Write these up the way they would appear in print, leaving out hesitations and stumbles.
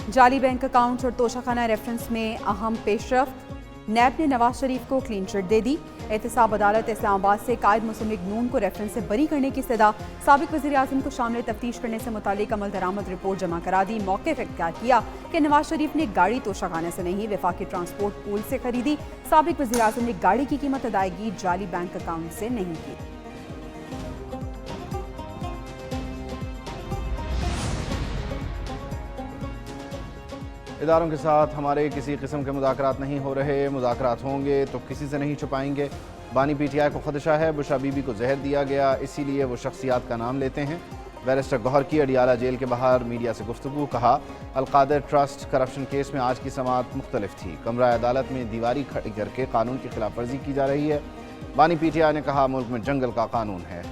जाली bank accounts और Toshakhana reference में अहम पेशरफ्त। नैब ने नवाज शरीफ को क्लीन चिट दे दी। एहतसाब अदालत इस्लामाबाद से कायद मुसम्मिक नून को रेफरेंस से बरी करने की सदा। साबिक वज़ीर आज़म को शामिल तफ्तीश करने से मुतालिक अमल दरामद रिपोर्ट जमा करा दी। मौके पर इख्तियार किया कि नवाज शरीफ ने गाड़ी तोशाखाना से नहीं वफाकी ट्रांसपोर्ट पूल से खरीदी। साबिक वज़ीर आज़म ने गाड़ी की कीमत अदायगी जाली बैंक अकाउंट से नहीं की। इदारों के साथ हमारे किसी किस्म के मुज़ाकरात नहीं हो रहे। मुज़ाकरात होंगे तो किसी से नहीं छुपाएंगे। बानी PTI को खदशा है बुशरा बीबी को जहर दिया गया, इसीलिए वो शख्सियात का नाम लेते हैं। बैरिस्टर गौहर की अडियाला जेल के बाहर मीडिया से गुफ्तगू। कहा, अलकादिर ट्रस्ट करप्शन केस में आज की समाअत मुख्तलिफ थी। कमरा अदालत में दीवारी खड़ी करके कानून की खिलाफ वर्जी की जा रही है। बानी PTI ने कहा, मुल्क में जंगल का कानून है।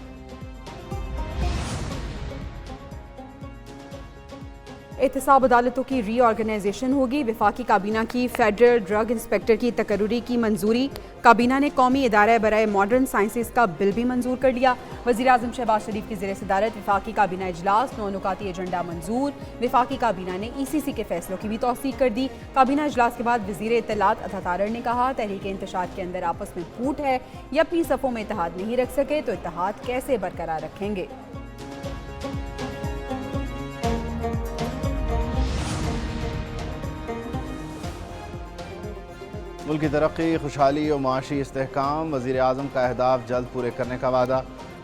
एहतसाब अदालतों की रीऑर्गेनाइजेशन होगी। वफाकी काबीना की फेडरल ड्रग इंस्पेक्टर की तकर्रुरी की मंजूरी। काबीना ने कौमी इदारा बराए मॉडर्न साइंसेज का बिल भी मंजूर कर लिया। वज़ीर आज़म शहबाज शरीफ की ज़ेर सदारत वफाकी काबीना इजलास। 9 नुकाती एजेंडा मंजूर। वफाकी काबीना ने ECC के फैसलों की भी तौसीक कर दी। काबीना इजलास के बाद वज़ीर इत्तलात अता तारड़ ने कहा, तहरीक इंतशार के अंदर आपस में फूट है या अपनी सफ़ों में इत्तेहाद नहीं रख सके तो इत्तेहाद कैसे बरकरार रखेंगे। मुल्क की तरक्की, खुशहाली और माशी इस्तेहकाम। वज़ीर आज़म का अहदाफ जल्द पूरे करने का वादा।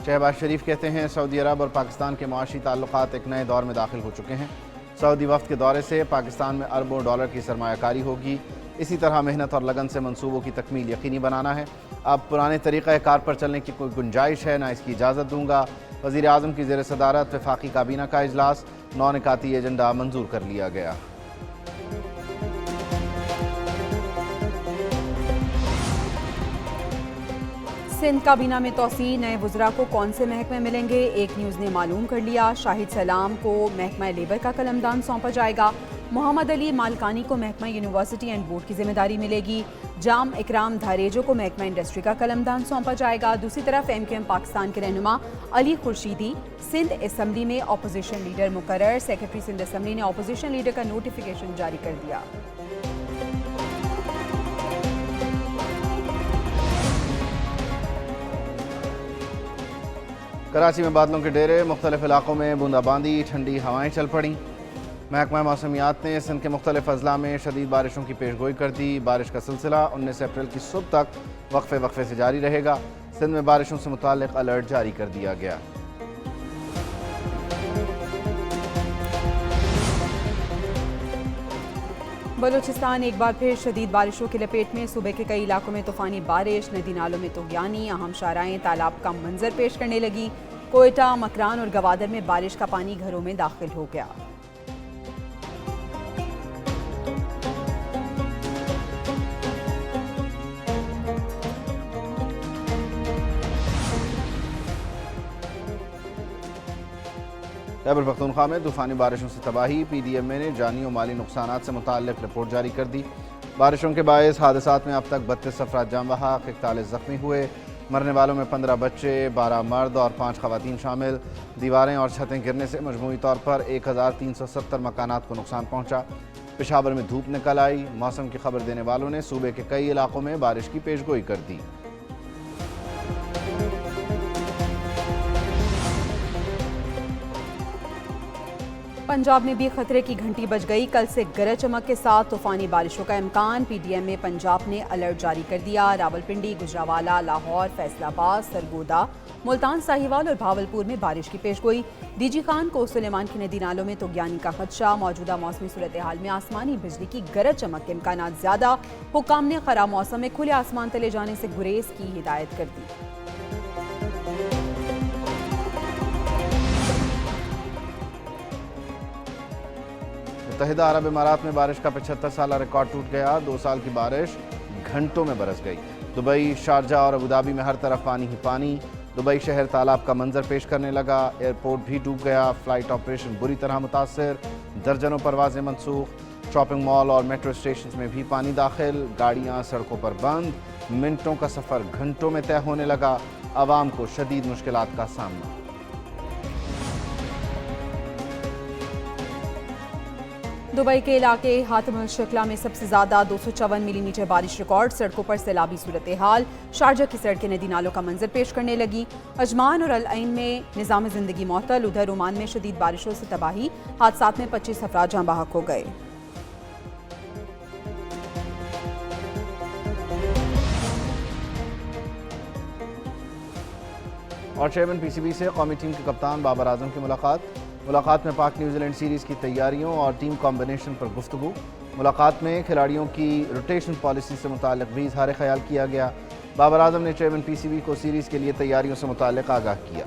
शहबाज शरीफ कहते हैं, सऊदी अरब और पाकिस्तान के माशी ताल्लुकात एक नए दौर में दाखिल हो चुके हैं। सऊदी वफ्द के दौरे से पाकिस्तान में अरबों डॉलर की सरमायाकारी होगी। इसी तरह मेहनत और लगन से मनसूबों की तकमील यकीनी बनाना है। अब पुराने तरीक़ा कार पर चलने की कोई गुंजाइश है, ना इसकी इजाज़त दूंगा। वज़ीर आज़म की ज़ेर सदारत वफाकी काबीना का इजलास। 9 निकाती एजेंडा मंजूर कर लिया गया। सिंध काबीना में तोसी। नए वज़रा को कौन से महकमे मिलेंगे, एक न्यूज़ ने मालूम कर लिया। शाहिद सलाम को महकमा लेबर का कलमदान सौंपा जाएगा। मोहम्मद अली मालकानी को महकमा यूनिवर्सिटी एंड बोर्ड की जिम्मेदारी मिलेगी। जाम इकराम धारेजो को महकमा इंडस्ट्री का कलमदान सौंपा जाएगा। दूसरी तरफ MQM पाकिस्तान के रहनुमा अली खुर्शीदी सिंध असम्बली में अपोजिशन लीडर मुकर्रर। सेक्रेटरी सिंध असम्बली ने अपोजिशन लीडर का नोटिफिकेशन जारी कर दिया। कराची में बादलों के डेरे, मुख्तलिफ इलाकों में बूंदाबांदी, ठंडी हवाएं चल पड़ी। महकमा मौसमियात ने सिंध के मुख्तलिफ अजला में शदीद बारिशों की पेशगोई कर दी। बारिश का सिलसिला 19 अप्रैल की सुबह तक वक्फे वक्फे से जारी रहेगा। सिंध में बारिशों से मुताल्लिक अलर्ट जारी कर दिया गया। बलूचिस्तान एक बार फिर शदीद बारिशों की लपेट में। सुबह के कई इलाकों में तूफानी बारिश, नदी नालों में तुगयानी, अहम शाराएं तालाब का मंजर पेश करने लगी। कोयटा, मकरान और गवादर में बारिश का पानी घरों में दाखिल हो गया। खैबर पख्तूनख्वा में तूफानी बारिशों से तबाही। PDMA ने जानी और माली नुकसानात से मुताल्लिक रिपोर्ट जारी कर दी। बारिशों के बायस हादसात में अब तक 32 अफराद जान बहक, 41 जख्मी हुए। मरने वालों में 15 बच्चे, 12 मर्द और 5 खवातीन शामिल। दीवारें और छतें गिरने से मजमूई तौर पर 1370 मकानात को नुकसान पहुँचा। पेशावर में धूप निकल आई। मौसम की खबर देने वालों ने सूबे के कई इलाकों में बारिश की पेशगोई कर दी। पंजाब में भी खतरे की घंटी बज गई। कल से गरज चमक के साथ तूफानी बारिशों का इम्कान। PDMA पंजाब ने अलर्ट जारी कर दिया। रावलपिंडी, गुजरावाला, लाहौर, फैसलाबाद, सरगोदा, मुल्तान साहिवाल और भावलपुर में बारिश की पेशगोई। DG खान को सुलेमान की नदी नालों में तुगयानी का खदशा। मौजूदा मौसमी सूरत हाल में आसमानी बिजली की गरज चमक के इम्कान ज्यादा। हुक्काम ने खराब मौसम में खुले आसमान तले जाने से गुरेज की हिदायत कर दी। मुत्तहिदा अरब इमारात में बारिश का 75 साला रिकॉर्ड टूट गया। 2 साल की बारिश घंटों में बरस गई। दुबई, शारजा और अबूधाबी में हर तरफ पानी ही पानी। दुबई शहर तालाब का मंजर पेश करने लगा। एयरपोर्ट भी डूब गया। फ्लाइट ऑपरेशन बुरी तरह मुतासर। दर्जनों परवाजें मनसूख। शॉपिंग मॉल और मेट्रो स्टेशन में भी पानी दाखिल। गाड़ियाँ सड़कों पर बंद। मिनटों का सफ़र घंटों में तय होने लगा। आवाम को शदीद मुश्किलात का सामना। दुबई के इलाके हातिमुल शिकला में सबसे ज़्यादा 254 मिलीमीटर बारिश रिकॉर्ड। सड़कों पर सैलाबी सूरत हाल। शारजा की सड़कें नदी नालों का मंजर पेश करने लगी। अजमान और अल ऐन में निज़ाम ज़िंदगी मुअत्तल। उधर ओमान में शदीद बारिशों से तबाही। हादसात में 25 अफराद जाँ बहक हो गए। और चेयरमैन पीसीबी से कौमी टीम के कप्तान बाबर आजम की मुलाकात में पाक न्यूजीलैंड सीरीज़ की तैयारियों और टीम कॉम्बिनेशन पर गुफ्तगू। मुलाकात में खिलाड़ियों की रोटेशन पॉलिसी से मुताल्लिक भी इज़हार ख्याल किया गया। बाबर आजम ने चेयरमैन पीसीबी को सीरीज़ के लिए तैयारियों से मुताल्लिक आगाह किया।